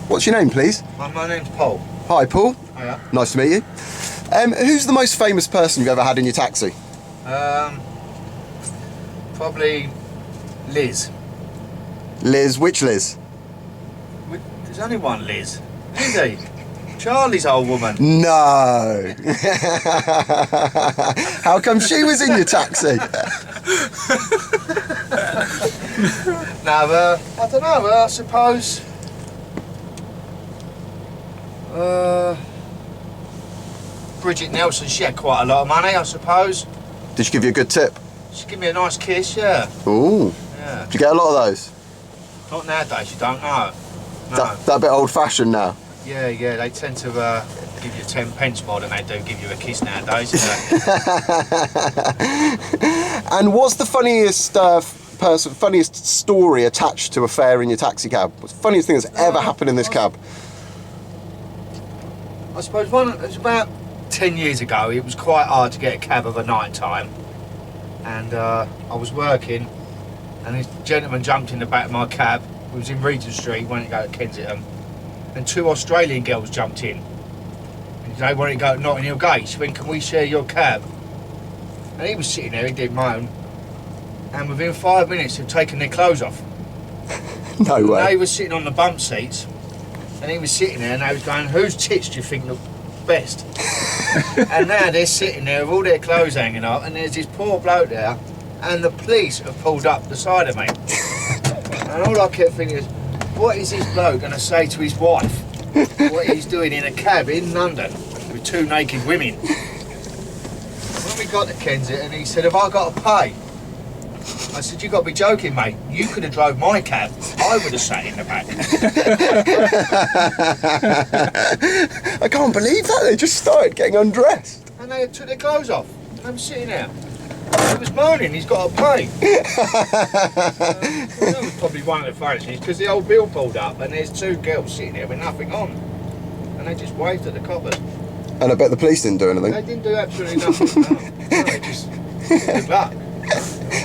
What's your name, please? My name's Paul. Hi, Paul. Hiya. Nice to meet you. Who's the most famous person you've ever had in your taxi? Probably Liz. Liz, which Liz? There's only one Liz, is he? Charlie's old woman. No. How come she was in your taxi? No, I don't know, I suppose... Bridget Neilson, she had quite a lot of money, I suppose. Did she give you a good tip? She gave me a nice kiss, yeah. Ooh. Yeah. Did you get a lot of those? Not nowadays, you don't know. No. That a bit old-fashioned now? Yeah, they tend to give you 10 pence more than they do give you a kiss nowadays. And what's the funniest story attached to a fare in your taxi cab? What's the funniest thing that's ever happened in this cab? I suppose it was about 10 years ago. It was quite hard to get a cab of a night time, and I was working, and this gentleman jumped in the back of my cab. We was in Regent Street, wanted to go to Kensington, and 2 Australian girls jumped in. And they wanted to go to Notting Hill Gate. She went, "Can we share your cab?" And he was sitting there, he didn't moan, and within 5 minutes they'd taken their clothes off. No way. They were sitting on the bump seats, and he was sitting there, and they was going, "Whose tits do you think look best?" And now they're sitting there with all their clothes hanging up, and there's this poor bloke there, and the police have pulled up the side of me. And all I kept thinking is, what is this bloke going to say to his wife? What he's doing in a cab in London with 2 naked women. When we got to Kensington, he said, "Have I got to pay?" I said, "You've got to be joking, mate. You could have drove my cab. I would have sat in the back." I can't believe that. They just started getting undressed. And they took their clothes off. And they were sitting there. He was moaning, he's got to pay. That was probably one of the funniest things, because the old bill pulled up and there's 2 girls sitting there with nothing on. And they just waved at the coppers. And I bet the police didn't do anything. They didn't do absolutely nothing. No, they just good luck.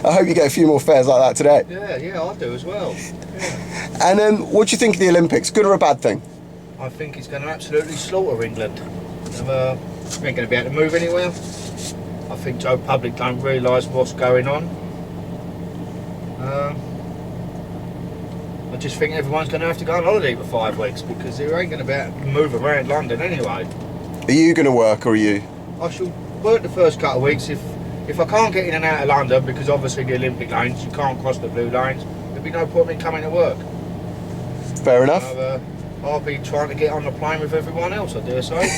I hope you get a few more fares like that today. Yeah, I do as well. Yeah. And what do you think of the Olympics? Good or a bad thing? I think it's going to absolutely slaughter England. We ain't going to be able to move anywhere. I think Joe Public don't realise what's going on. I just think everyone's going to have to go on holiday for 5 weeks, because they ain't going to be able to move around London anyway. Are you going to work, or are you? I shall work the first couple of weeks. If I can't get in and out of London, because obviously the Olympic lanes, you can't cross the blue lanes, there'll be no point in coming to work. Fair enough. So, I'll be trying to get on the plane with everyone else, I dare say.